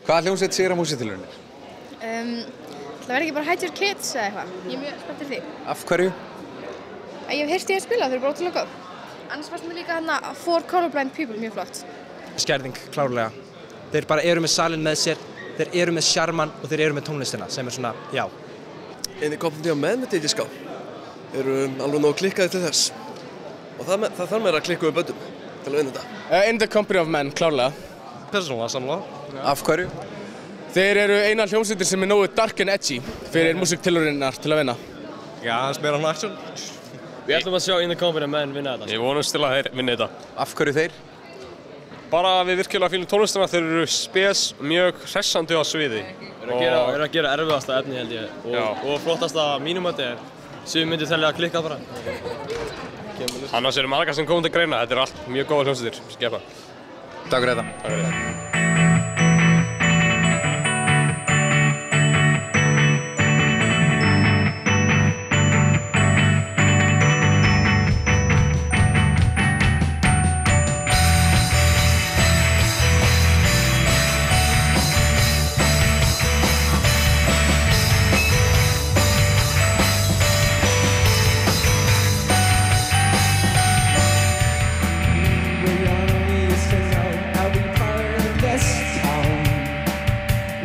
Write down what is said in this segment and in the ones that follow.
Hvaða hljómsveit sigrar músíktilraunir? Það verður ekki bara Hide Your Kids eða eitthvað. Ég er mjög spennt fyrir því. Af hverju? Ég hef heyrt því að spila, þau eru bara ótrúlega góð. Annars fannst mér líka þarna For Colorblind People mjög flott. Skerðing, klárlega. Þeir bara eru með salinn með sér, þeir eru með sjarman og þeir eru með tónlistina sem svona, já. In the Company of Men myndi ég ská. Eru alveg nóg klikkaði til þess. Og það þarf mér að klikka við böndum til að vinna þetta. In the Company of Men, klárlega. Persónulega, sannlega. Af hverju? Þeir eru eina hljómsveitir sem nógu dark and edgy fyrir músíktilraunarinnar til að vinna. Já, hans meira hann action. Við ætlum að sjá In the Company of Men vinna þetta. Ég vonast til að þeir vinna þetta. Af hverju þeir? Bara við virkilega fílum tónlistina, þeir eru spes, mjög hressandi á sviði. Þeir eru að gera erfiðasta efni held ég og flottasta mínumati sem myndi telja að klikka bara. Annars eru margar sem komum til greina, þetta er allt mjög góða hljómsveitir, skipa. Takk fyrir þetta. Takk fyrir þetta.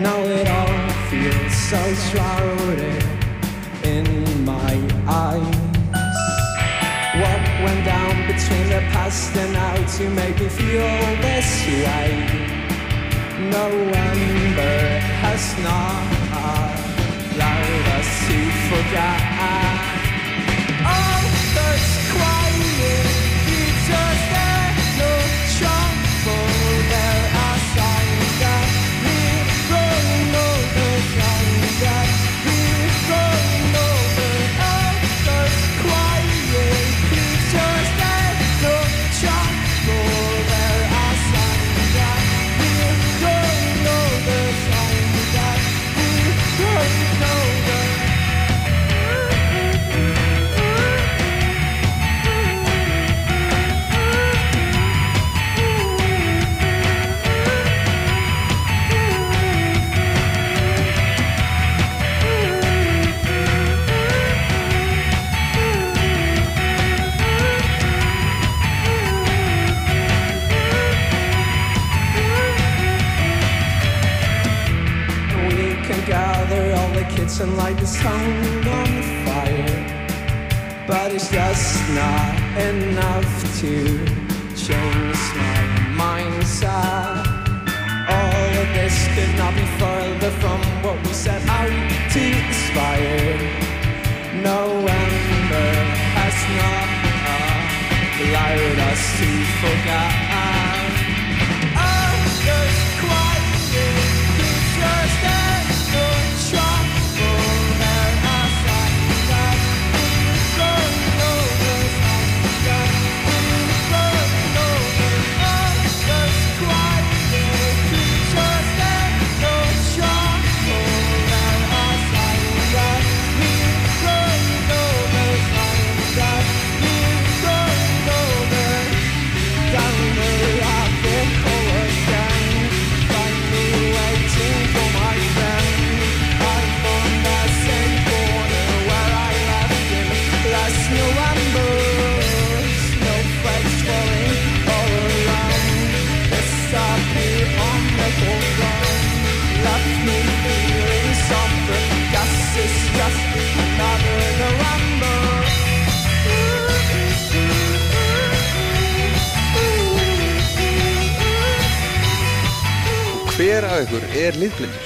Now it all feels so shrouded in my eyes. What went down between the past and now to make me feel this way? November has not allowed us to forget. All that's quiet, future's there, no trouble. There are signs that gather all the kids and light this town on fire. But it's just not enough to change my mindset. All of this could not be further from what we set out to aspire. November has not allowed us to forget. Others quiet, future's there. Hver af ykkur litblindur?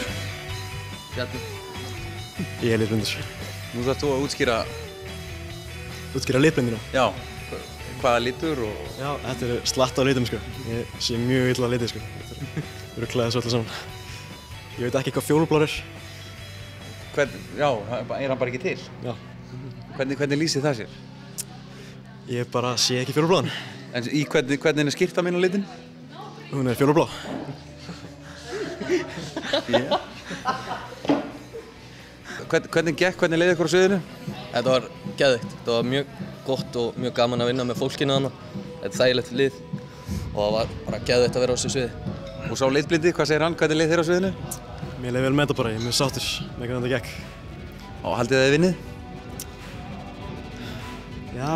Bjarni. Ég litblindur. Nú þarf þú að útskýra litblindina? Já. Hvaða litur og... Já, þetta er slatt á litum sko. Ég sé mjög illa litið sko. Þetta eru klæðið svo allir saman. Ég veit ekki hvað fjólublár er. Já, er hann bara ekki til? Já. Hvernig lýsir það sér? Ég bara sé ekki fjólubláðan. En hvernig er skyrta mín á litin? Hún er fjólublá. Hvernig leið ykkur á sviðinu? Þetta var geðveikt. Þetta var mjög gott og mjög gaman að vinna með fólkinu þarna. Þetta er þægilegt lið og það var bara geðveikt að vera á þessu sviði. Og sá litblindi, hvað segir hann? Hvernig leið þér á sviðinu? Mér leið vel með þetta bara, ég er mjög sáttur með hvernig þetta gekk. Og haldið þið vinnið? Já.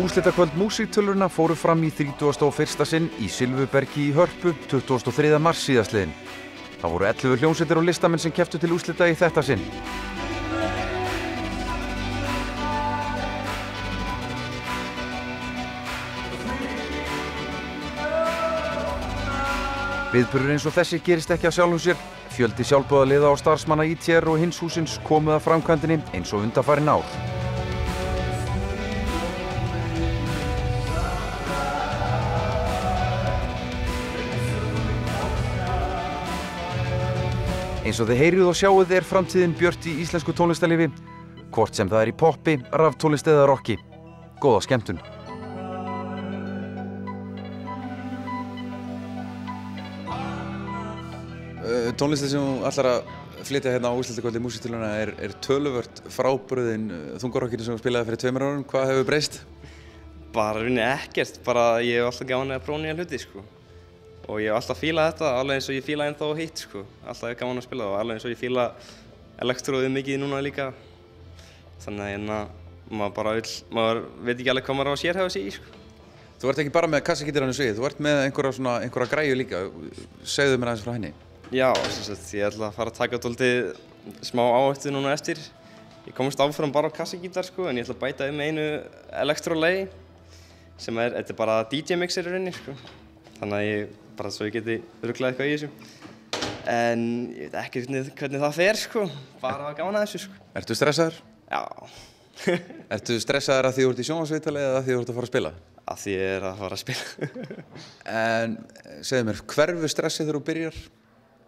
Úrslitakvöld músíktilrauna fóru fram í 31. sinn í Silfubergi í Hörpu 23. mars síðastliðinn. Það voru 11 hljómsveitir og listamenn sem kepptu til úrslita í þetta sinn. Viðburður eins og þessi gerist ekki af sjálfum sér. Fjöldi sjálfboðaliða og starfsmanna ITR og hins húsins komu að framkvæmdinni eins og undanfarin ár. Eins og þið heyrið og sjáuð framtíðin björt í íslensku tónlistarlífi, hvort sem það í poppi, raftónlist eða rocki. Góða skemmtun! Tónlistin sem þú ætlar að flytja hérna á úrslitakvöldi músíktilrauna er töluvert frábrugðin þungarokkinu sem þú spilaði fyrir 2 árum. Hvað hefur breyst? Bara ekkert, bara ég hef alltaf gaman að prófa nýja hluti, sko. Og ég hef alltaf fílað þetta, alveg eins og ég fíla ennþá hitt, sko. Alltaf er gaman að spila það og alveg eins og ég fíla elektróið mikið núna líka. Þannig að maður veit ekki alveg hvað maður á að sérhæfa sig í, sko. Þú ert ekki bara með kassagítarinn og svið, þú ert með einhverja græju líka. Segðu mér aðeins frá henni. Já, ég ætla að fara að taka dálítið smá áhættu núna eftir. Ég komst áfram bara á kassagítar, sko, en ég ætla að bæta með einu elektrólei sem þetta er bara DJ-mixer í rauninni, sko. Þannig að bara svo ég geti ruglað eitthvað í þessu. En ég veit ekki hvernig það fer, sko. Bara að gaman að þessu, sko. Ertu stressaður? Já. Ertu stressaður að því þú ert í sjónvarpsviðtali eða að því þú ert að fara að spila? Að því ég er að fara að spila. En segðu mér, hverfur stressið þegar þú byrjar?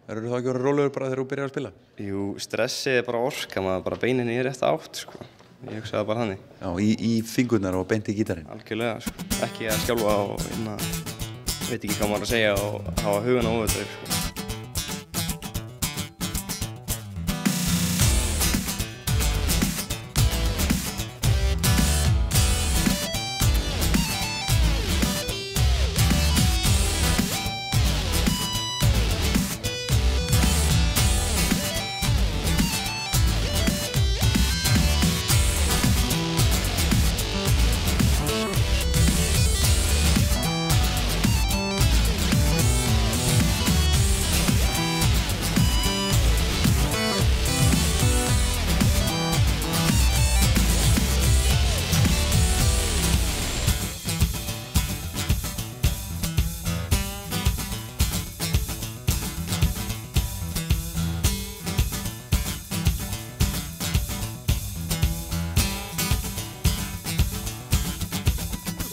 Ertu þá ekki orðinn rólegur bara þegar þú byrjar að spila? Jú, stressið er bara orka, maður bara beininni í rétta átt, sko. Ég hugsa það bara þannig. Já, í fingurnar og beint í gítarinn? Algjörlega, sko. Ekki að skjálfa og veit ekki hvað maður að segja og hafa hugan á óvitað, sko.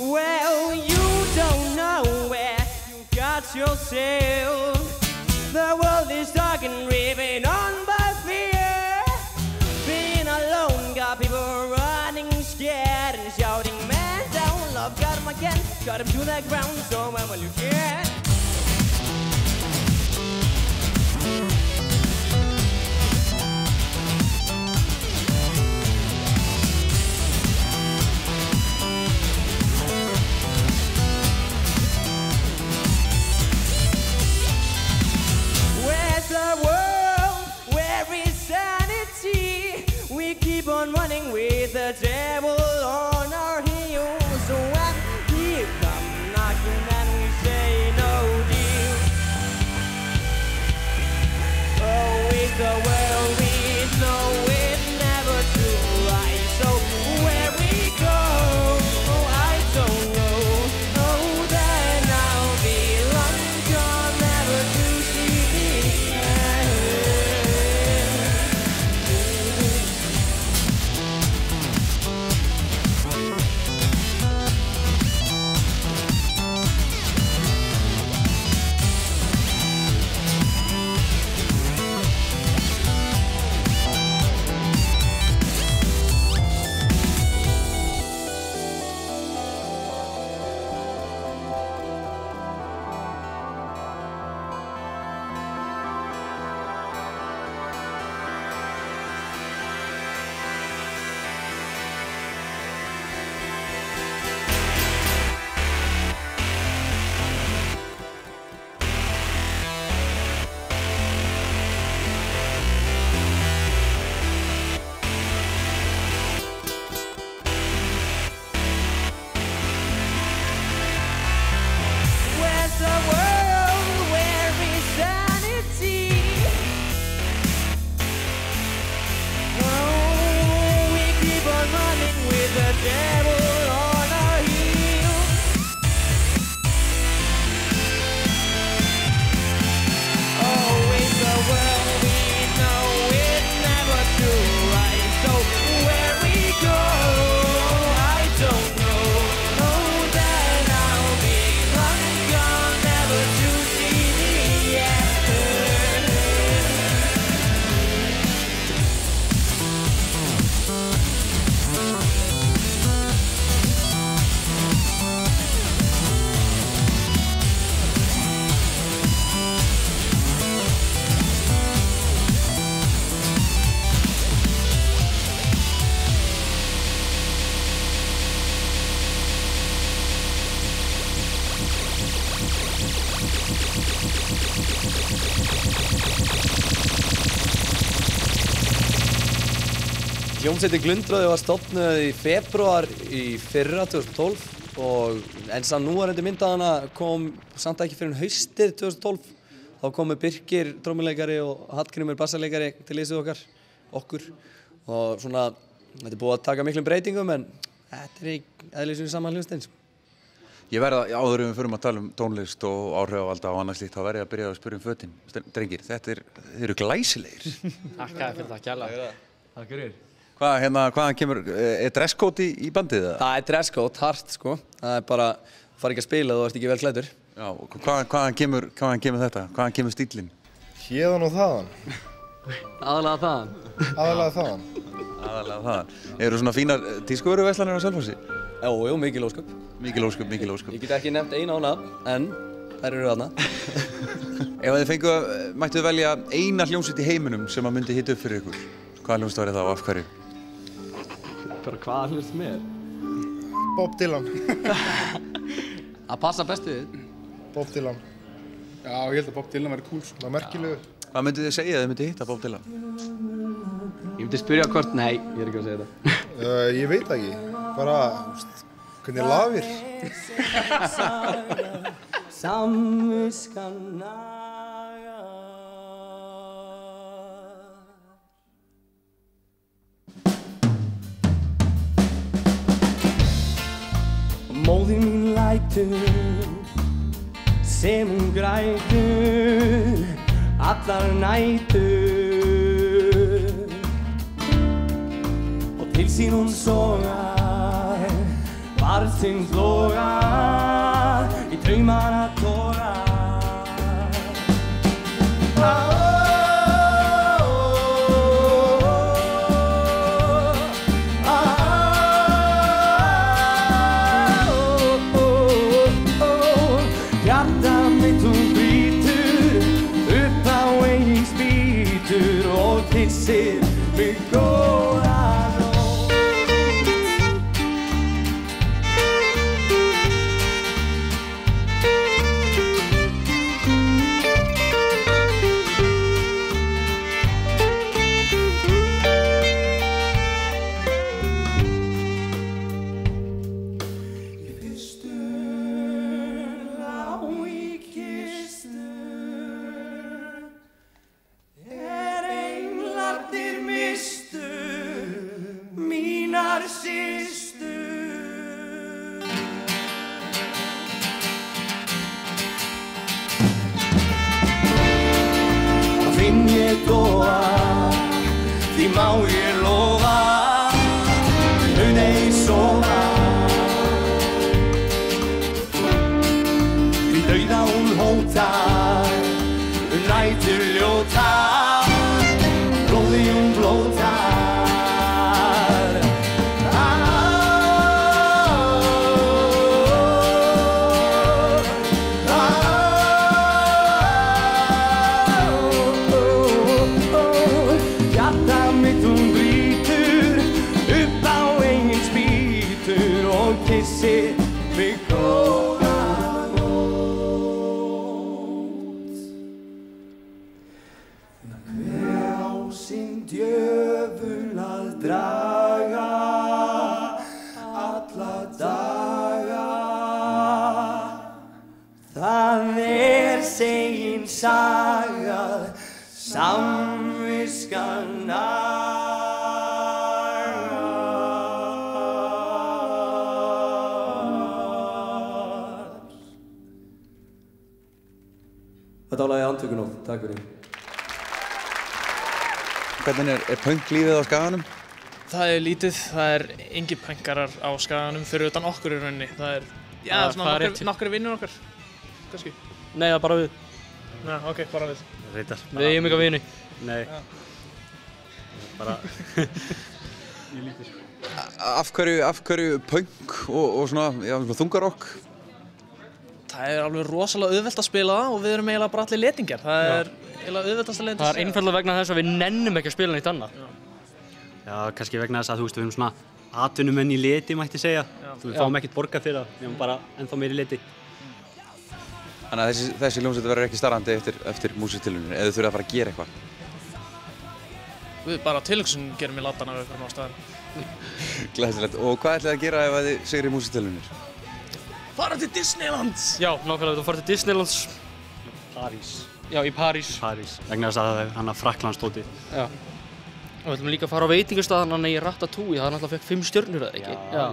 Well, you don't know where you got yourself. The world is dark and driven on by fear. Being alone got people running scared and shouting, man down, love got him again. Got him to the ground, so when will you care? Keep on running with the devil on our heels. So when he come knocking and we say no. Hljómsveitin Glundroði var stofnuð í febrúar í fyrra 2012 en sá núverandi myndaðana kom samt ekki fyrir haustið 2012. Þá komu Birkir trommuleikari og Hallgrímur bassaleikari til liðsins okkur og svona þetta búið að taka miklum breytingum en þetta í eðlisins saman hljómsveitin. Ég verða áður við förum að tala tónlist og áhrifavalda og annað slíkt þá verð ég að byrja að spyrja fötin. Drengir, þeir eru glæsilegir. Takk fyrir það kærlega. Takk fyrir. Hvaðan kemur, dresscode í bandið það? Það dresscode, hart sko. Það bara, fara ekki að spila þú ert ekki vel klæddur. Já, og hvaðan kemur þetta? Hvaðan kemur stíllinn? Héðan og þaðan. Aðalega þaðan. Aðalega þaðan. Eru svona fínar tískuvöruverslanir á Selfossi? Jú, mikil ósköp. Mikil ósköp. Ég get ekki nefnt eina á nafn, en þær eru þarna. Ef þið mættuð velja eina hljómsveit í heiminum sem að myndi hitta upp fyrir ykkur, hvaða hljómsveit væri það og af hverju? Bara hvaða hljómsveit með? Bob Dylan. Það passa best við þið. Bob Dylan. Já, ég held að Bob Dylan væri cool. Það er merkilegur. Hvað myndið þið segja ef þið myndið hitta Bob Dylan? Ég myndi spyrja hvort, nei, ég er ekki að segja þetta. Ég veit ekki. Bara, hvernig lafir. Samviskan nagar. Móðir mín lætur sem hún grætur allar nætur og til sín hún sogar barnsins logar í draumana togar. Kissir mig góða nótt. Í fyrstu á í kistu englarnir mistu mínar systur. Þá finn ég góða, því má ég lofa, mun ei sofa. Því dauða hún hótar, nætur ljótar, blóði hún blótar. Hjarta mitt hún brýtur upp á eigin spýtur og kissir mig góða nótt. Hver á sinn djöful að draga alla daga. Það segin saga, samviskan nagar. Þetta var lagið Andvökunótt, takk fyrir. Hvernig er pönklífið á Skaganum? Það er lítið, það er engin pönkarar á Skaganum fyrir utan okkur í rauninni. Það er, já, svona nokkri vinnur okkar, kannski. Nei, það er bara við. Já, ok, bara við. Reyndar. Við eigum eitthvað vini. Nei. Bara... Ég lítið sko. Af hverju pönk og svona, já, þungarokk? Það er alveg rosalega auðvelt að spila það og við erum eiginlega bara allir letingjar. Það er eiginlega auðveldast að lenda. Það er einfaldlega vegna þess að við nennum ekki að spila neitt annað. Já, kannski vegna þess að þú veist, við erum svona atvinnumenn í leti, mætti segja. Við fáum ekkert borgað fyrir það, við erum bara ennþá meiri leti. Þannig að þessi hljómsveit verður ekki starfandi eftir músíktilraunir, eða þau þurfa að fara að gera eitthvað? Við bara tilhugsun gerum í laddan af einhverjum ástæðum. Glæsilegt. Og hvað ætlið að gera ef þið sigrið músíktilraunir? Fara til Disneyland! Já, nákvæmlega, þú farið til Disneylands. París. Já, í París. París, vegna þess að það er hann að Frakklandstóti. Já. Og við ætlum líka að fara á veitingastað hann í Ratatouille, það náttúrulega fekk 5 stjörnur eða ekki? Já.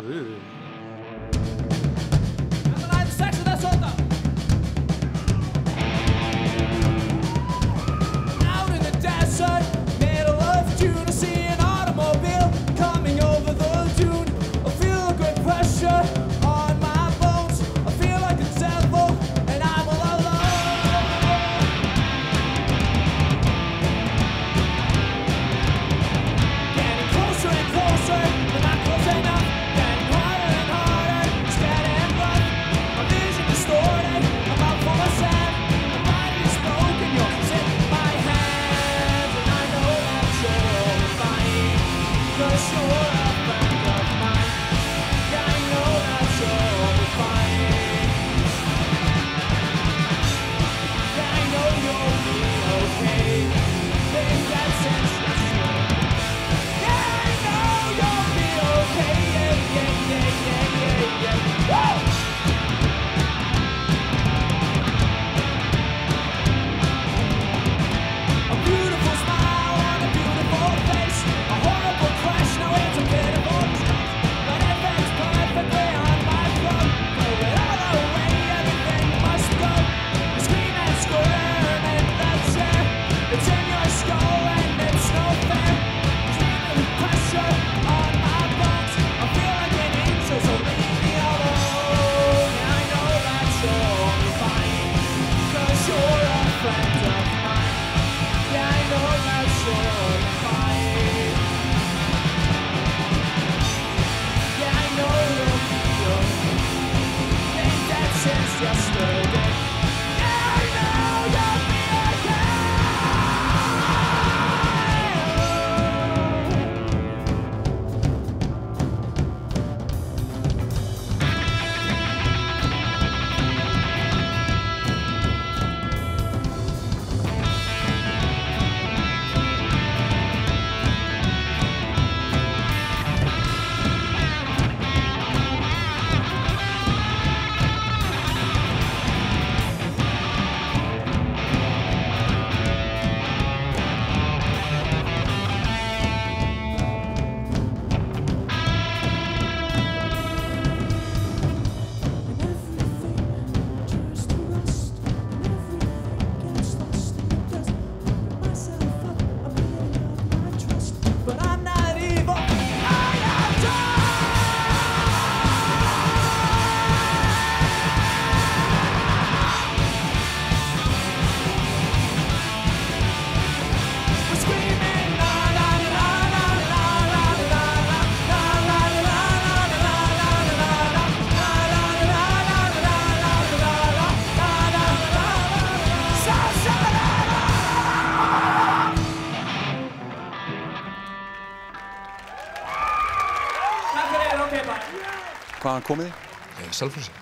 Hvaðan komið þið? Selfossi.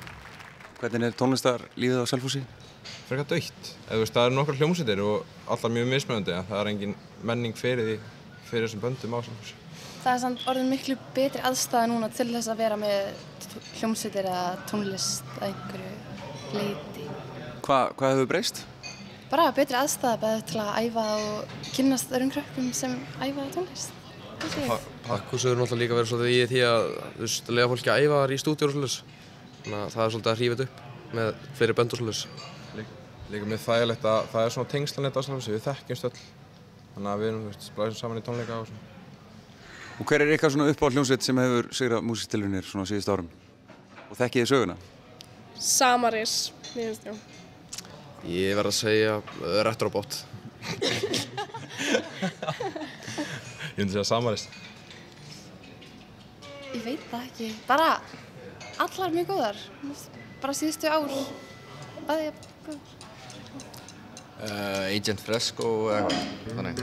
Hvernig er tónlistarlífið á Selfossi? Frekar dautt. Það eru nokkrar hljómsveitir og allar mjög mismunandi en það er engin menning fyrir þessum böndum á Selfossi. Það er samt orðin miklu betri aðstæða núna til þess að vera með hljómsveitir eða tónlist að einhverju leyti. Hvað hefur breyst? Bara betri aðstæða bæði til að æfa og kynnast öðrum krökkum sem æfa tónlist. Pakkhús hefur náttúrulega líka verið svolítið í því að lega fólki að æfa í stúdíu og svoleiðis. Þannig að það er svolítið að hrífa þetta upp með fleiri bönd og svoleiðis. Líka með þægilegt að það er svona tengslanett á Selfossi, við þekkjumst öll. Þannig að við erum blæsum saman í tónleika og svona. Og hver er ykkar svona uppáhaldhljómsveit sem hefur sigrað músíktilraunir svona síðustu árum? Og þekkið þið söguna? Samaris, mér finnst já. Ég verð að segja Retrobot. Ég myndi segja Samaris. Ég veit það ekki. Bara allar mjög góðar. Bara síðustu ár. Bæði góðar. Agent Fresco eða eitthvað, þannig.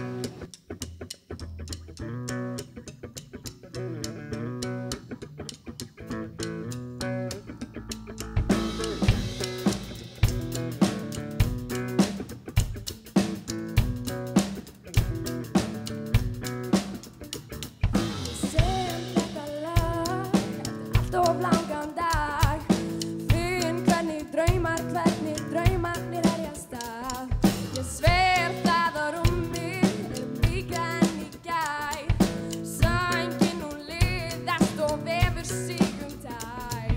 draumar, hvernig draumarnir herjast af. Ég sver það á rúmið er líka enn í gær. Sængin hún liðast og vefur sig tær.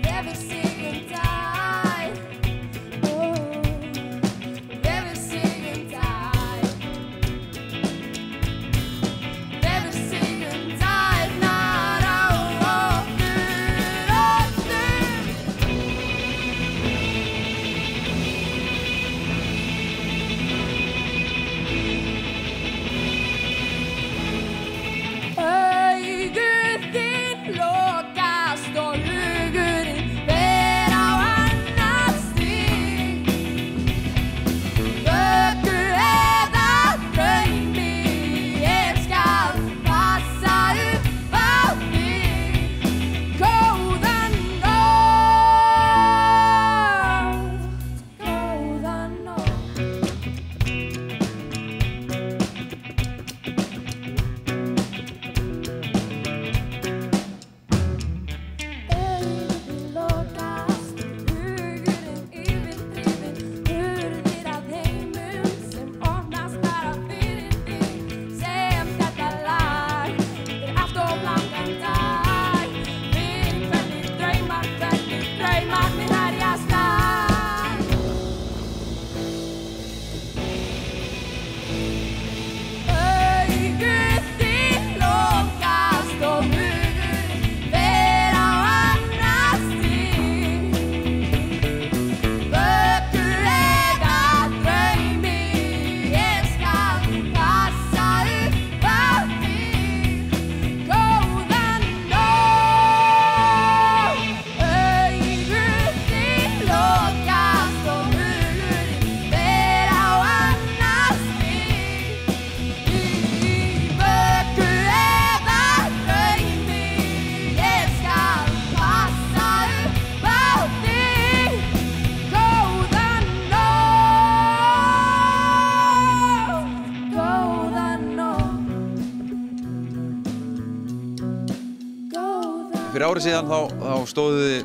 Vefur sig tær. Vefur sig tær. Vefur sig tærnar á okkur öllum. Augu þín lokast og hugurinn fer á annað stig. Vöku eða draumi, ég skal passa upp á þig. Góða nótt, góða nótt. Augun lokast, hugurinn yfirdrifinn, hurðir að heimum sem opnast bara fyrir þig. Sem þetta lag er allt of langan dag. Fyrir hvernig draumarnir herjast af. Augu þín lokast og hugurinn fer á annað stig. Vöku eða draumi, ég skal passa upp á þig. Góða nótt. Augu þín lokast og hugurinn fer á annað stig. Vöku eða draumi, ég skal passa upp á þig. Góða nótt, góða nótt, góða. Fyrir ári síðan þá stóðu þið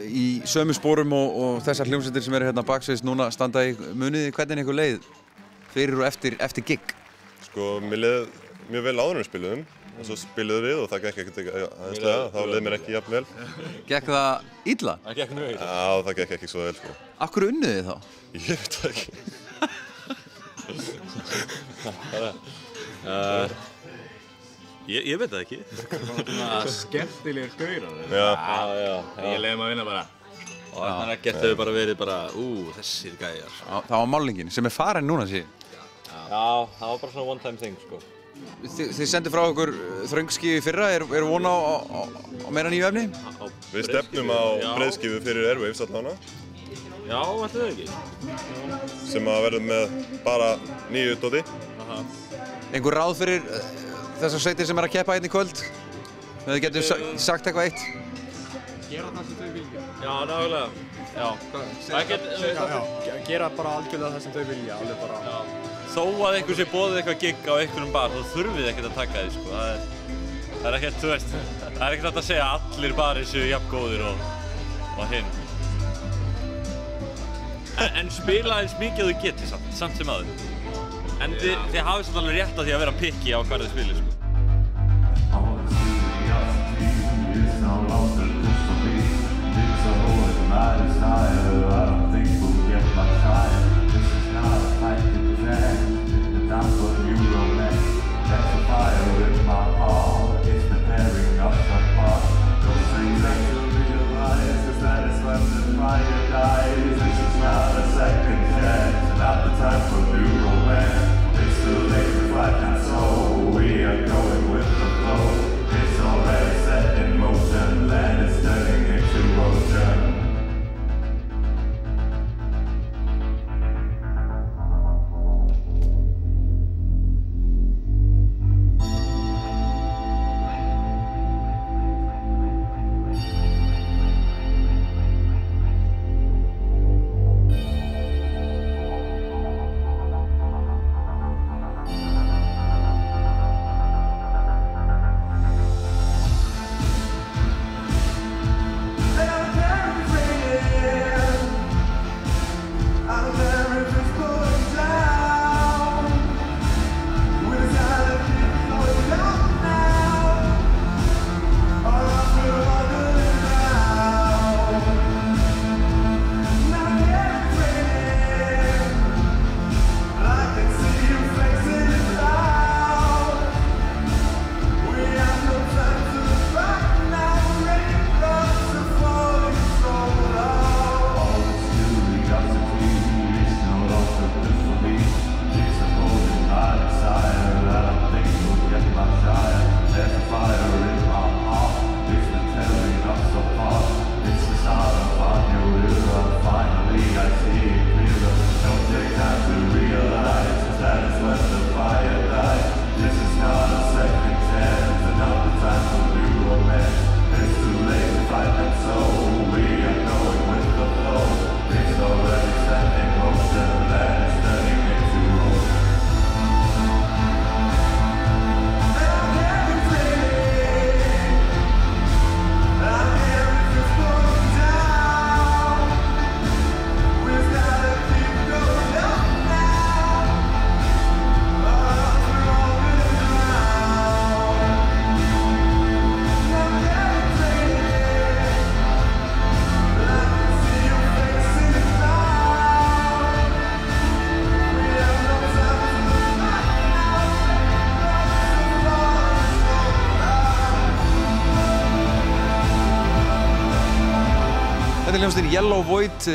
í sömu spórum og þessar hljómsveitir sem eru hérna baksviðs núna standa í muniði. Hvernig er ykkur leið fyrir og eftir gig? Sko, mér leið mjög vel áður en við spiluðum og svo spiluðum við og það gekk ekkert aðeinslega, þá leið mér ekki jafn vel. Gekk það illa? Það gekk mjög illa. Já, það gekk ekki svo vel, sko. Af hverju unnuð þið þá? Ég veit það ekki. Ég veit það ekki. Svona skemmtilegir gaurar. Já. Ég leiði maður að vinna bara. Og þannig að gert þau bara verið bara, þessir gæjar. Það var málningin sem er farin núna síðan. Já, það var bara svona one time thing, sko. Þið sendu frá okkur þröngskífi fyrra, er von á meira nýju efni? Við stefnum á breiðskífu fyrir Airwaves allavega. Já, ætli það ekki. Sem að verðum með bara nýju dóti. Einhver ráð fyrir þessar sveitir sem er að keppa hérna í kvöld? Þið getur sagt eitthvað eitt? Gera það sem þau vilja. Já, nákvæmlega. Já. Gera bara algjörlega það sem þau vilja, alveg bara. Þó að einhver sé boðið eitthvað gig á einhverjum bar, þá þurfið þið ekkert að taka því, sko. Það er ekkert, þú veist, það er ekkert hægt að segja að allir barir séu jafn góðir og hinn. En spila eins mikið þú getið samt sem aður. En þið hafið samt alveg rétt á því að vera picky á hvað þið spilir, sko. Time for new romance. It's too late to fight, and so we are gone. Þetta er hljómsveitin Yellow Void,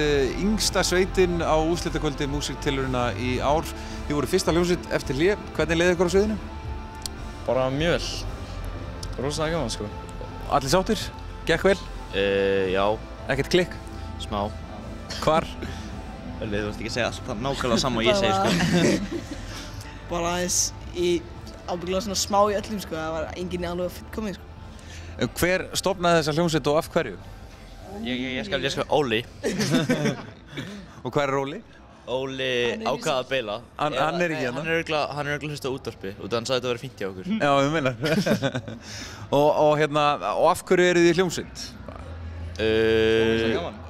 yngsta sveitin á úrslitakvöldi músíktilrauna í ár. Þið voru fyrsta hljómsveit eftir hlé. Hvernig leið ykkur á sviðinu? Bara mjög vel. Rosalega gaman sko. Allir sáttir? Gekk vel? Já. Ekkert klikk? Smá. Hvar? Þú veist ekki að segja alltaf nákvæmlega sama og ég segi sko. Bara aðeins ábyggilega svona smá í öllum sko, það var enginn alveg komið sko. Hver stofnaði þessa hljómsveit og af hverju? Ég skal Óli. Og hver er Óli? Óli ákvað að beila. Hann er ekki hérna? Hann er örugglega hlustað á útvarpi og hann sagði þetta að vera fínt hjá okkur. Já, ég meina. og af hverju eru þið í hljómsveit?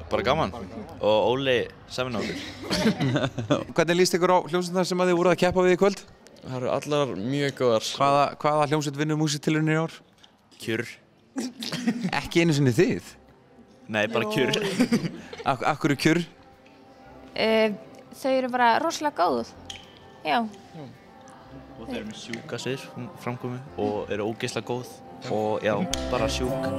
Bara gaman. Og Óli semina okkur. Hvernig líst ykkur á hljómsveitina sem þið voruð að keppa við í kvöld? Það eru allar mjög góðar. Hvaða hljómsveit vinnur músíktilraunir í ár? Kjur. Ekki einu sinni þið? Nei, bara Kjur. Af hverju Kjur? Þau eru bara rosalega góð. Já. Og þau eru með sjúka svið framkomi og eru ógeðslega góð og já, bara sjúk.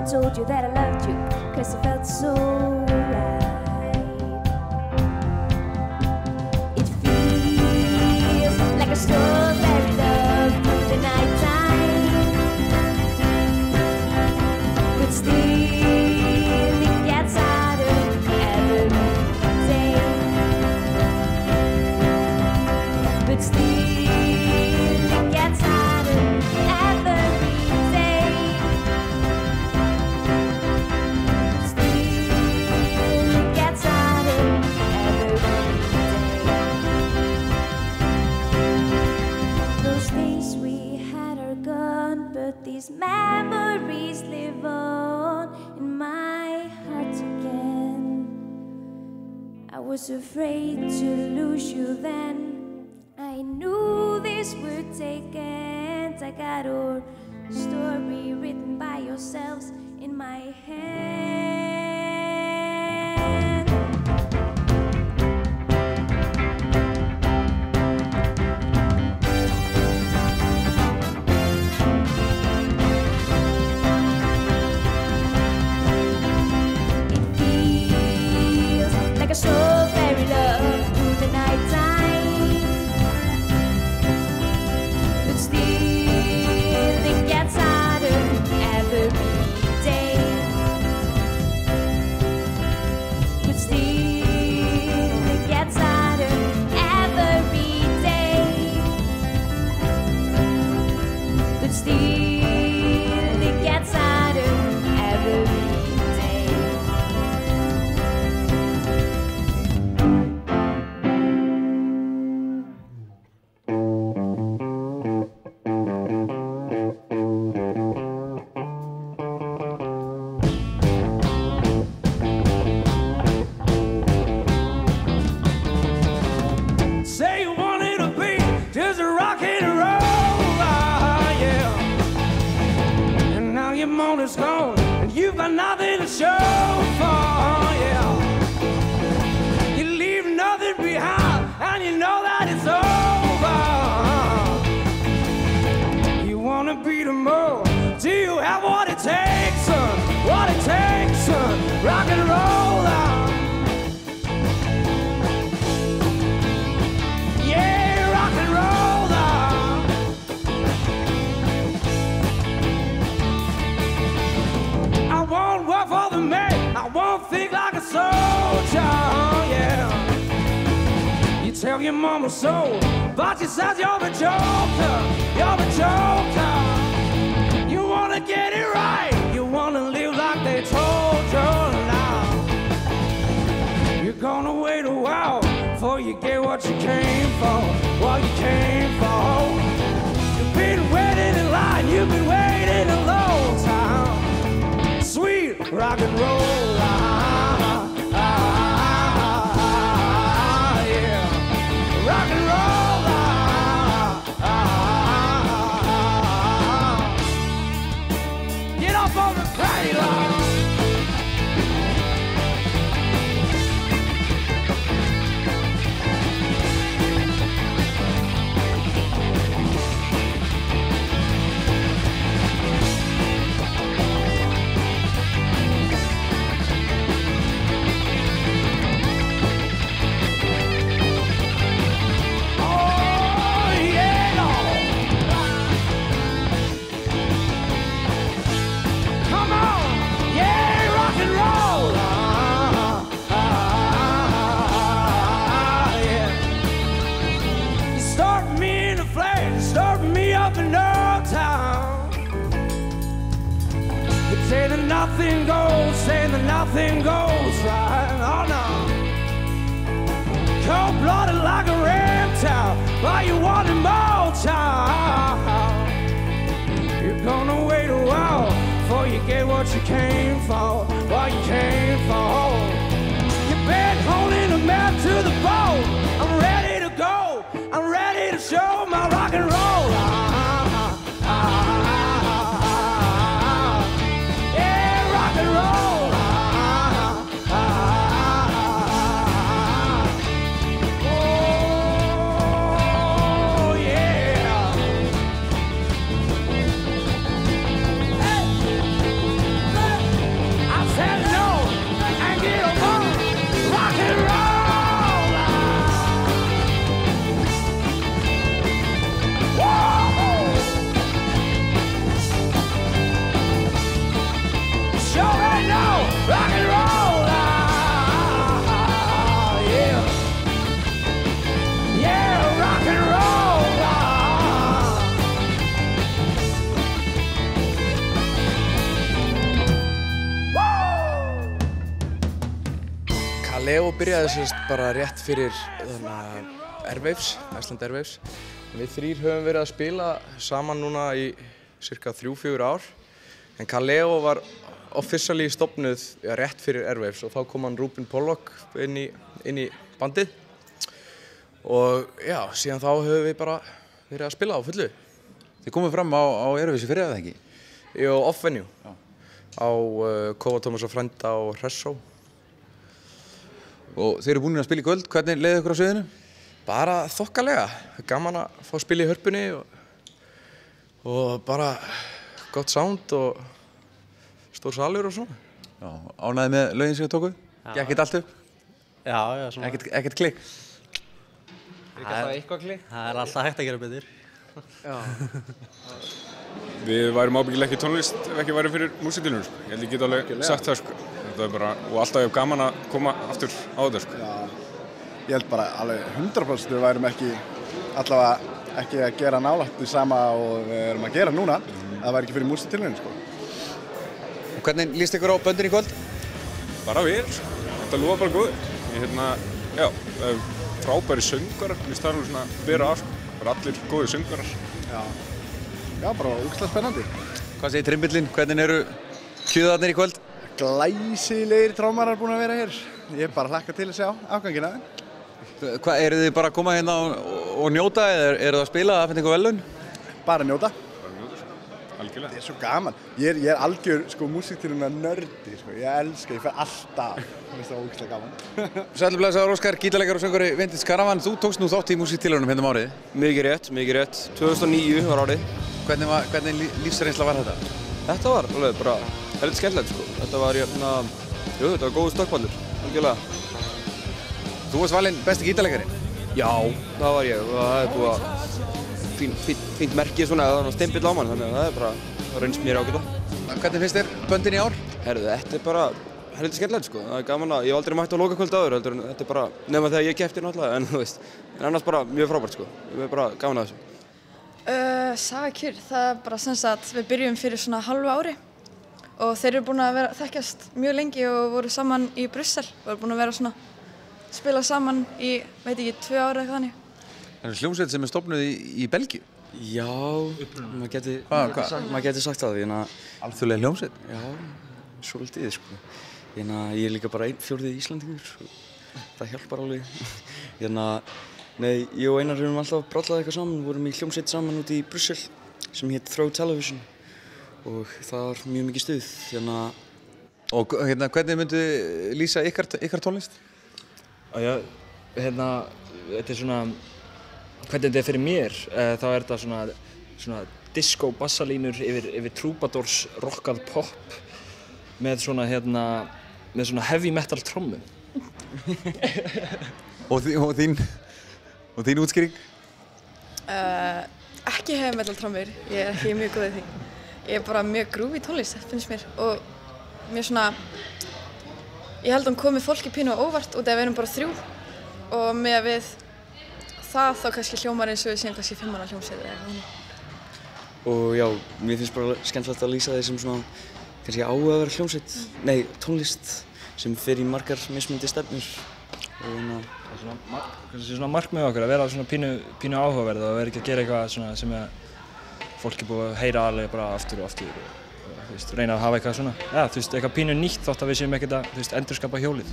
Told you that I loved you, 'cause it felt so right. It feels like a strawberry love through the night time, but still it gets harder every day, but still it gets harder every day. These memories live on in my heart again. I was afraid to lose you then. I knew these were taken. I got our story written by yourselves in my hand. Like a strawberry love through the night time, but still it gets harder every day, that it's over. You wanna beat 'em up. Do you have what it takes, son? What it takes, son? Rock and roll out. Yeah, rock and roll out. I won't work for the man. I won't think like a soldier, yeah. You tell your mama so, but she says you're a joker. You're a joker. You wanna get it right. You wanna live like they told you now. You're gonna wait a while before you get what you came for. What you came for. You've been waiting in line. You've been waiting a long time. Sweet rock and roll. Yeah. Rock and roll. Get up on the payload. Say that nothing goes, say that nothing goes right, oh no. Cold-blooded like a reptile, but you want more time. You're gonna wait a while before you get what you came for, what you came for. You've been holding a map to the bone. I'm ready to go, I'm ready to show my rock and roll. Rock and roll, yeah. Yeah, rock and roll. Kaleo byrjaði sérst bara rétt fyrir Airwaves, Iceland Airwaves. Við þrír höfum verið að spila saman núna í cirka 3-4 ár. En Kaleo var officially stofnuð rétt fyrir Airwaves og þá kom hann Rúben Pollock inn í bandið og já, síðan þá höfum við bara verið að spila á fullu. Þið komið fram á Airwaves í fyrra eða ekki? Jú, off-venue á Kóa Tómas og Frænda og Hressó. Og þeir eru búin að spila í kvöld, hvernig leiði ykkur á sviðinu? Bara þokkalega, gaman að fá að spila í Hörpunni og bara gott sound og stór salur og svona. Já, ánægði með lögin sem þið tókuð? Gekkit allt upp? Já, svona. Ekkert klikk? Það er eitthvað klikk. Það er alltaf hægt að gera betur. Já. Við værum ábyggilega ekki tónlist ef ekki væri fyrir músíktilraunir, sko. Ég held ég get alveg sagt það, sko. Þetta er bara, og alltaf er gaman að koma aftur á þetta, sko. Já, ég held bara alveg 100% við værum allavega ekki að gera nálægt því sama og við erum að gera núna. Það væri ekki fyrir músíktilraunir, sko. Og hvernig líst ykkur á böndin í kvöld? Bara vel, sko. Þetta lofa bara góður. Já, frábæri söngvarar, mér finnst það alveg svona bera af, sko. Bara allir góðir söngvarar. Já, bara ógeðslega spennandi. Hvað segir trimbillinn? Hvernig eru kjöðarnir í kvöld? Glæsilegir trómarar búin að vera hér. Ég er bara hlakka til að sjá afgangina. Hvað, eru þið bara að koma hérna og njóta eða eru það að spila að finna ykkur verðlaun? Bara njóta. Algjörlega. Þetta svo gaman. Ég er algjör sko músíktilrauna nördi sko. Ég fer alltaf. Mér finnst það ógeðslega gaman. Sæll blessaður Óskar, gítarleikari og söngvari Vintage Caravan. Þú tókst nú þátt í músíktilraunum hérna árið. Mikið rétt. 2009 var árið. Hvernig lífsreynsla var þetta? Þetta var alveg bara heldur skemmtilegt sko. Þetta var þetta var góður stökkpallur, algjörlega. Þú varst valinn besti gítarleikari? Já, það var ég og það búið að fínt merkið svona, það var stimpill á mann, þannig að það bara reynst mér ágætlega. Hvernig finnst þér böndin í ár? Herðu, þetta er bara heldur skemmtilegt sko. Það er gaman að ég hef aldrei mætt á lokakvöld áður, en þetta er bara nema þegar ég keppti náttúrulega, en þú veist, en annars bara mjög frábært sko. Við erum bara gaman að þessu. Saga Kjur, það er bara sem sagt við byrjum fyrir svona halvu ári og þeir eru búin að þekkjast mjög lengi og voru saman í Brussel og eru búin að vera svona spila saman í, veit ekki, 2 ára eitthvað þannig. Það er hljómsveit sem er stofnuð í Belgíu? Já, maður geti sagt það. Alþjóðleg hljómsveit? Já, svolítið sko. Ég er líka bara 1/4 Íslandingur og það hjálpar alveg. Nei, ég og Einar erum alltaf brallað eitthvað saman, vorum í hljómsveit saman út í Brussel sem hét Throw Television og það var mjög mikið stuð. Og hvernig myndu lýsa ykkar tónlist? Þetta er svona, hvernig þetta er fyrir mér, þá er þetta svona disco bassalínur yfir Troubadours rockað pop með svona heavy metal trommum. Og þín útskýring? Ekki heavy metal trommur, ég er ekki mjög góð í því. Ég er bara mjög groovy tónlist, finnst mér, og mér svona, ég held að hún komi fólki pínu á óvart út af við erum bara 3 og með við það þá kannski hljómar eins og við séum kannski 5 manna hljómsveit eða eitthvað þannig. Og já, mér finnst bara skemmtilegt að lýsa því sem svona kannski áhugaverð hljómsveit, nei, tónlist sem fer í margar mismunandi stefnur og kannski svona markmið okkar að vera svona pínu áhugaverð og vera ekki að gera eitthvað svona sem fólk er búið að heyra alveg bara aftur og aftur og reyna að hafa eitthvað svona, eitthvað pínu nýtt þótt að við séum ekkert að endurskapa hjólið.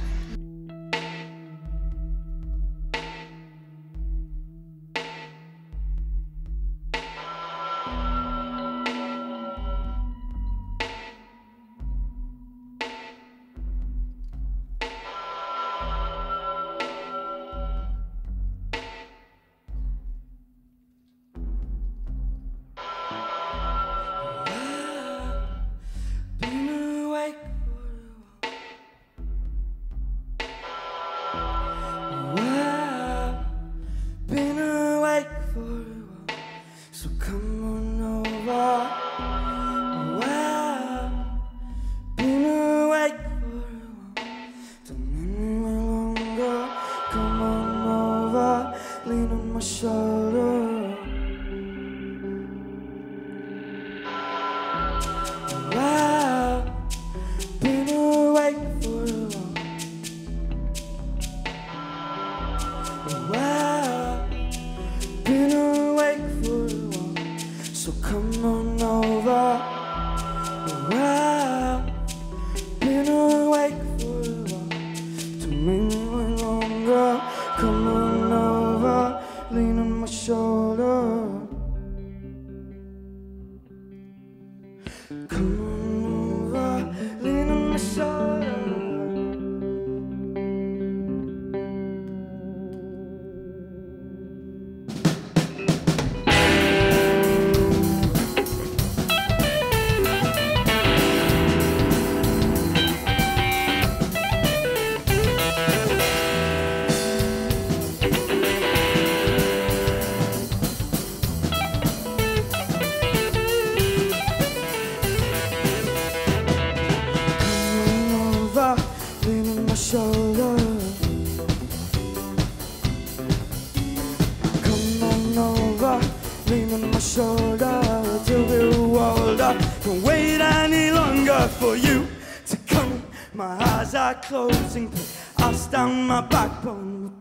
Closing, ice down my backbone.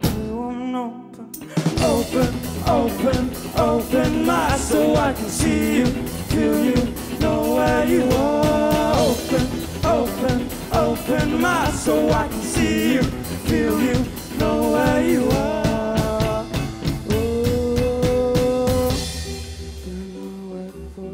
Open my eyes so I can see you, feel you, know where you are. Open my eyes so I can see you, feel you, know where you are. Been away for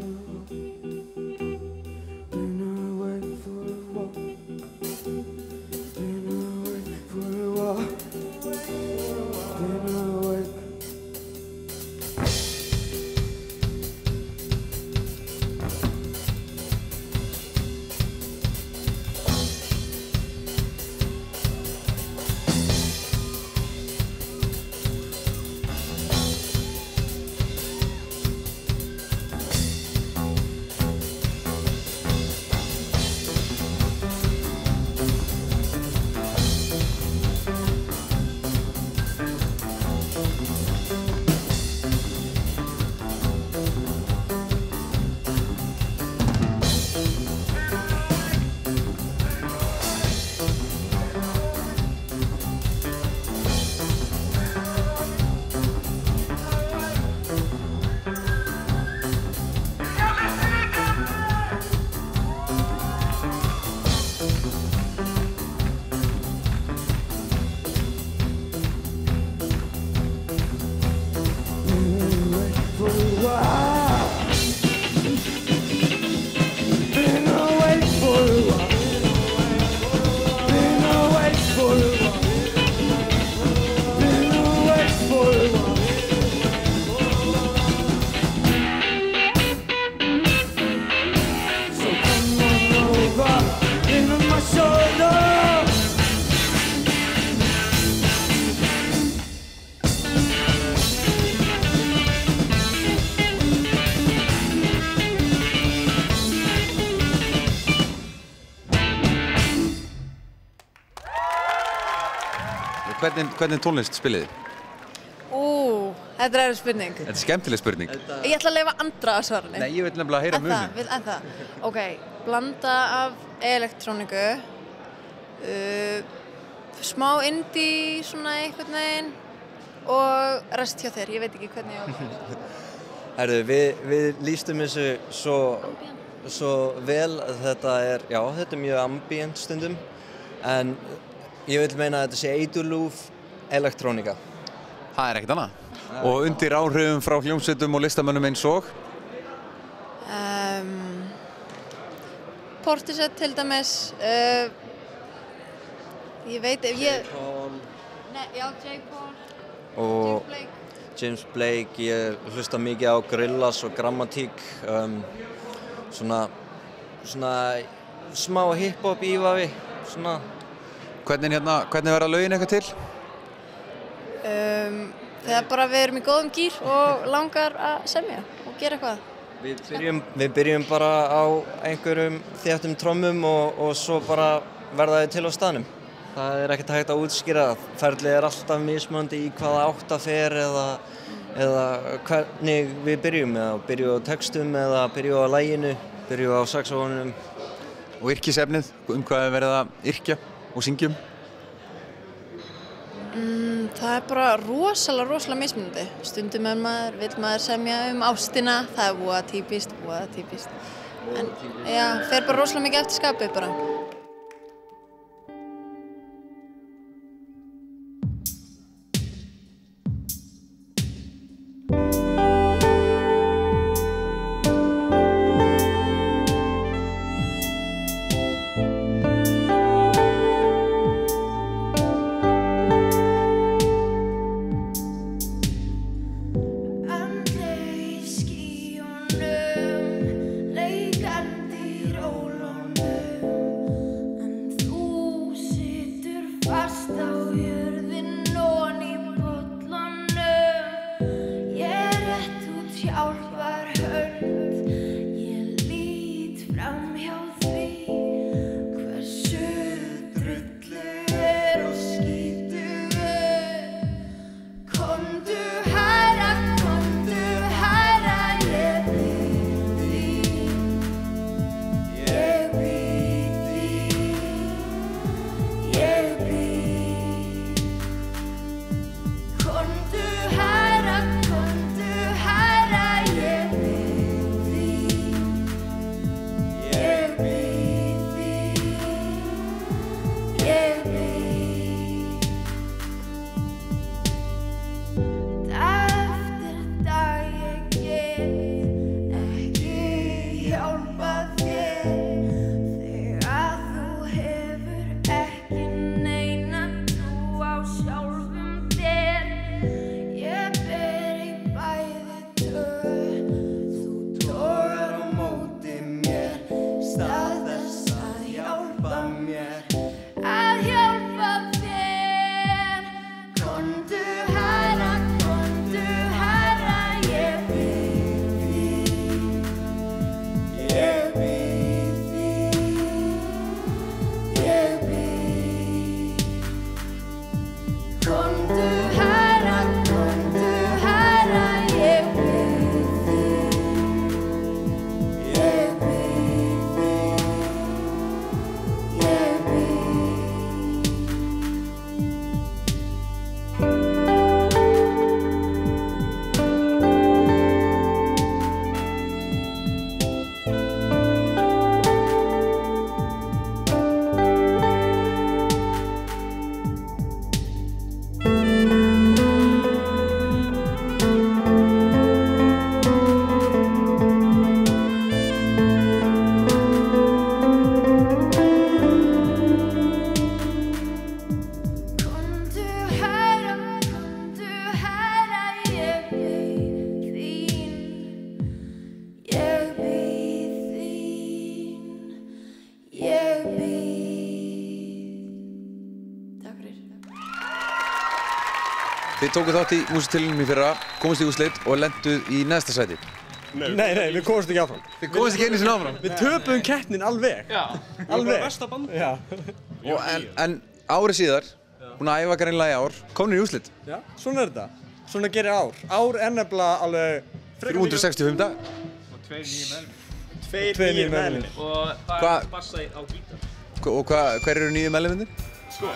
Hvernig tónlist spilið þið? Þetta er spurning. Þetta er skemmtileg spurning. Ég ætla að leyfa Andra að svara henni. Nei, ég vil nefnilega heyra munin. En það. Ok, blanda af elektróniku, smá indie svona einhvern veginn og rest hjá þér, ég veit ekki hvernig ég á. Herðu, við lýstum þessu svo vel að þetta er mjög ambient stundum, en ég vil meina að þetta sé eidurlúf elektrónika. Það er ekkert annað. Og undir áhrifum frá hljómsveitum og listamönnum eins og? Portishead til dæmis, ég veit ef ég... J. Paul. Og James Blake, ég hlusta mikið á Gorillaz og Grammatík, svona smá hip-hop ívafi, svona. Hvernig verða lögin eitthvað til? Þegar bara við erum í góðum gír og langar að semja og gera eitthvað. Við byrjum bara á einhverjum þéttum trommum og svo bara verða þau til á staðnum. Það er ekkert hægt að útskýra. Ferlið er alltaf mismunandi í hvaða átt það fer eða hvernig við byrjum. Byrjum á textum eða byrjum á laginu, byrjum á saxófonunum. Og yrkisefnið, hvað er verið að yrkja og syngjum? Það er bara rosalega mismunandi. Stundum vill maður semja ástina, það er voða típist. En fer bara rosalega mikið eftir skapið bara. Þið tókuð þátt í músíktilraunum í fyrra, komist í úrslit og lenduð í neðsta sæti. Nei, við komumst ekki áfram. Þið komist ekki einu sinni áfram? Við töpuðum keppnin alveg. Já, alveg. Besta bandi. Já. En árið síðar, Búin að æfa greinilega í ár, komnir í úrslit. Já, svona þetta. Svona gerir ár. Ár nefnilega alveg 365 dagar. Og 2 nýjir meðlimir. 2 nýjir meðlimir. Og það er bassa á gítar. Og hver eru nýju meðlimirnir? Sko,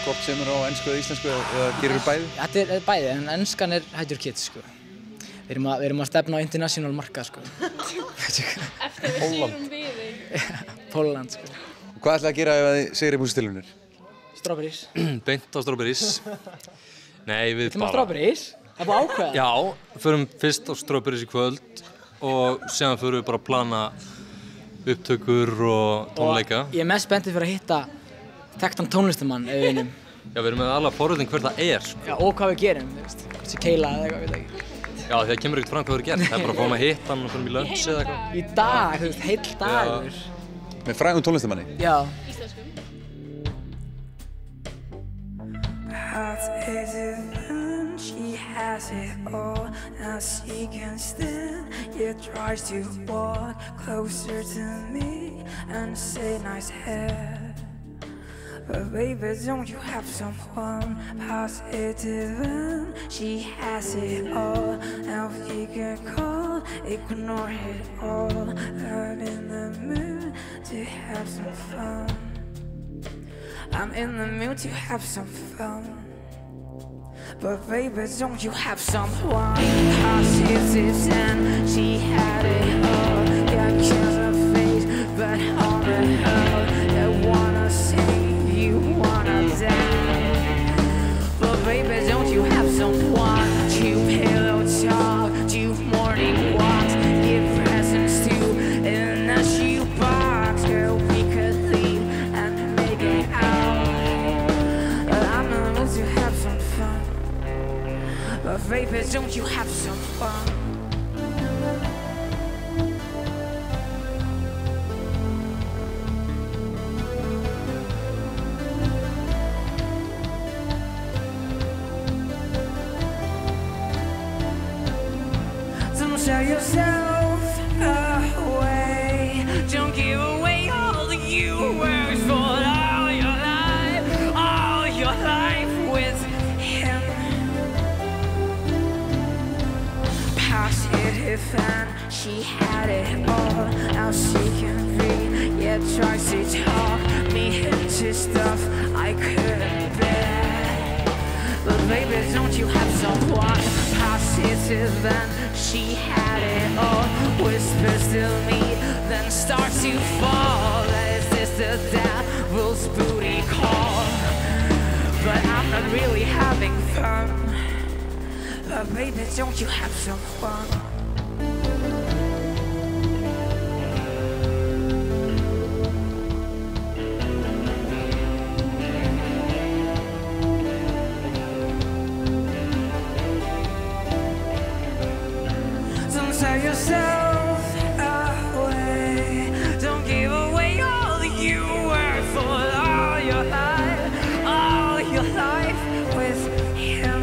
Hvort semur á ensku eða íslensku eða gerir þú bæði? Þetta er bæði, en enskan er hættur kids, sko. Við erum að stefna á international markað, sko. Eftir við séum við þig. Pólland, sko. Og hvað ætlaði að gera ef þið sigri músitilunir? Strawberries. Beint á Strawberries. Nei, við Þetta á Strawberries? Það er búið að ákveða? Já, förum fyrst á Strawberries í kvöld og síðan förum við bara að plana upptökur og tónleika. Og ég er mest spenntið fyrir að hitta þekktan tónlistamann ef við vinnum. Já, við erum með alveg forvitning hver það er. Já, og hvað við gerum, þú veist. Hvort sé keila eða eitthvað, við veit ekki. Já, því það kemur ekkert fram hvað við erum gert. Það er bara að fá að hitta hann og fyrir í lunch eða eitthvað. Í dag, þú veist, heill dagur. Með frægum tónlistamanni? Já. She has it all, now she can stand. Yeah, tries to walk closer to me and say nice hair. But baby, don't you have someone positive? And she has it all, now she can call, ignore it all. I'm in the mood to have some fun. I'm in the mood to have some fun. But baby, don't you have someone positive? And she had it all, got kills her face, but on the hell, they wanna see you wanna die. But baby, don't you have someone to pillow talk, to morning walks, give presents to in a shoebox? Girl, we could leave and make it out. I'm in the mood to have some fun. But baby, don't you have some fun? yourself away. Don't give away all that you worked for all your life with him. Positive and she had it all. Now she can read, yet tries to talk me into stuff I couldn't bear. But baby, don't you have someone positive and she had it all. Whispers to me, then starts to fall. Is this the devil's booty call? But I'm not really having fun. But baby, don't you have someone? Tell yourself away. Don't give away all that you worked for all your life with him.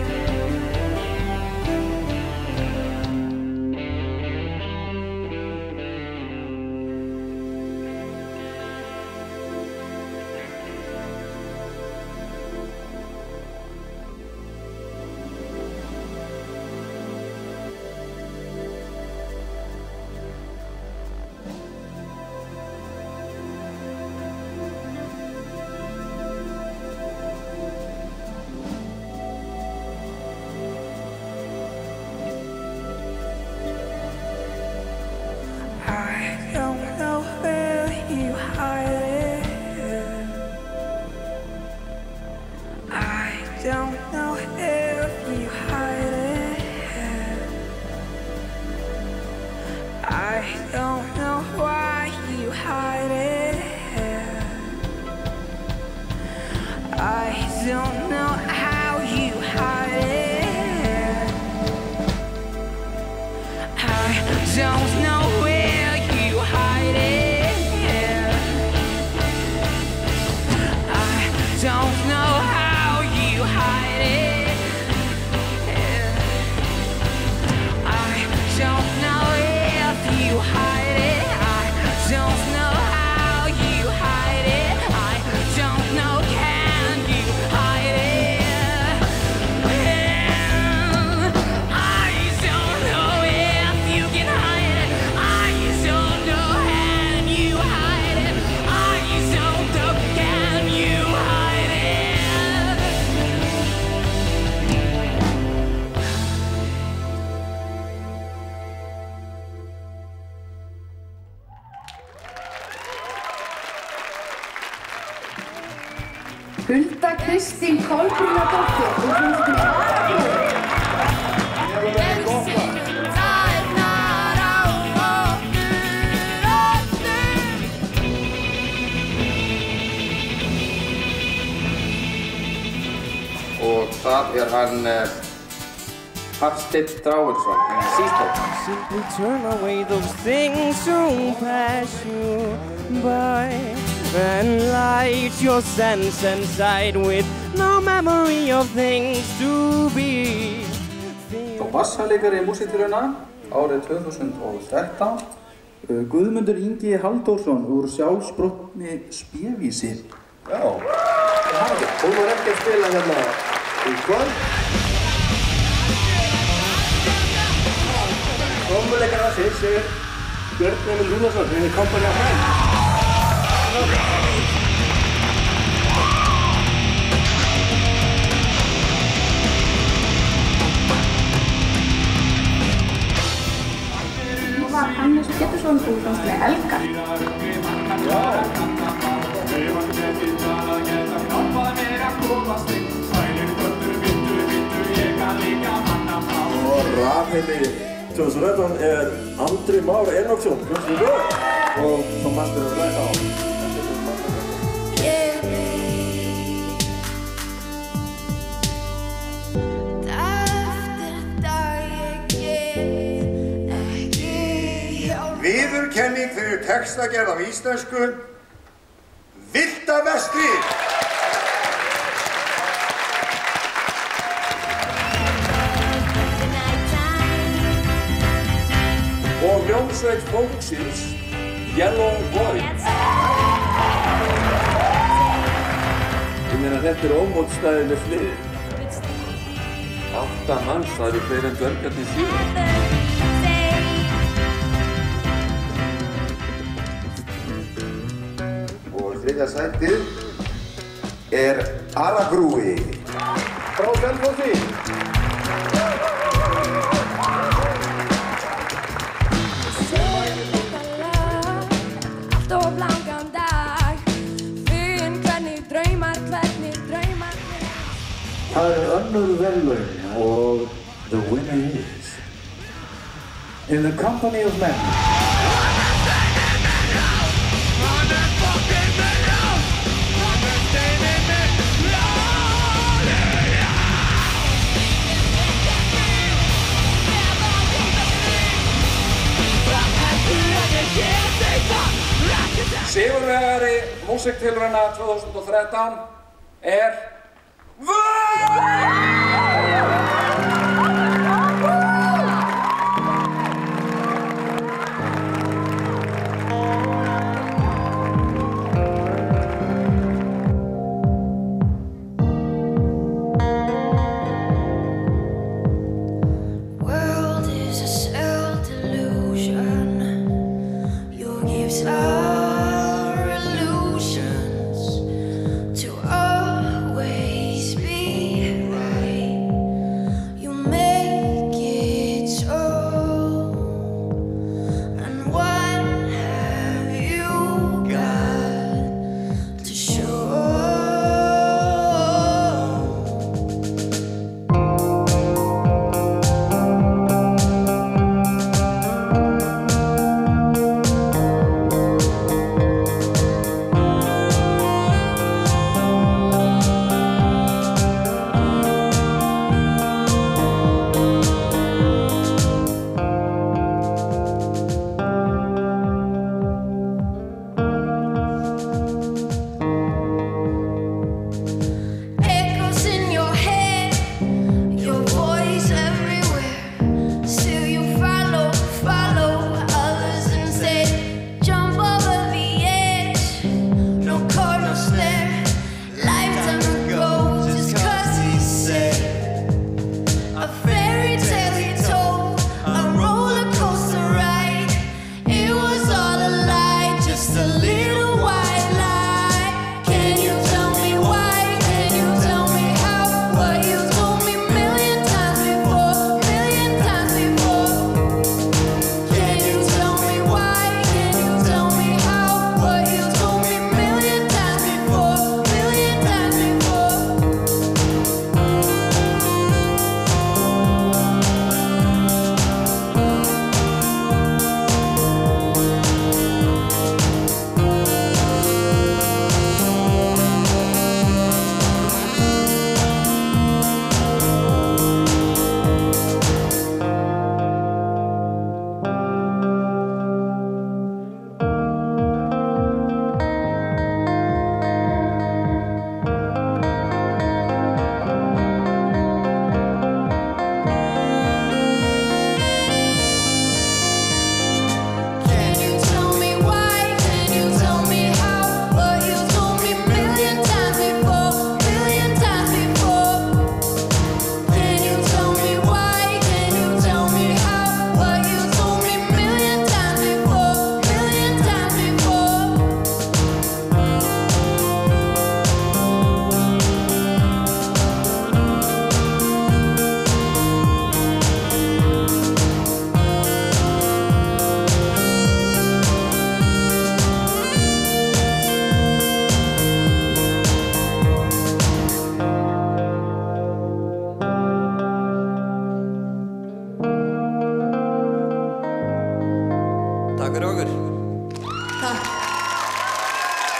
I don't know where you hide it. I don't know if you hide it. I don't know why you hide it. I don't know how you hide it. I don't know where you hide it. I don't know how you hide it. I don't know if you hide it. I don't know how you hide it. I don't know, can you hide it? I don't know if you can hide it. I don't know, can you hide it? I don't know, can you hide it? Hulda Kristín Kolbrúnardóttir úr hljómsveitinni Aragrúi. Og það hann Hafsteinn Þráinsson í sístótt. Simply turn away those things to pass you by and light your sense inside with no memory of things to be. Og bassaleikari músíktilrauna árið 2013 Guðmundur Ingi Halldórsson úr sjálfsbrotni spévísi. Já, hún var ekki að spila hérna í kvöld. Trommuleikari þessir segir Björn Emil Rúnarsson in the company of friends. Nú var Hannes Pétursson úr hljómsveitinni Elgar. Og rafheili 2013 Andri Már Enoksson, og svo mastur við rætt á. Viðurkenning fyrir textagerð af íslensku Villta vestrið. hljómsveit fólksins Yellow Boys. Ég meina þetta ómótstæðið með hliðið. 8 manns, það eru fleiri en dvergarnir 4. Og þriðja sætið er Aragrúi frá Selfossi. Allt of langan dag. Finn hvernig draumar. Það eru önnur verðlaun og the winner is In the Company of Men. Sigurvegari músíktilrauna 2013 er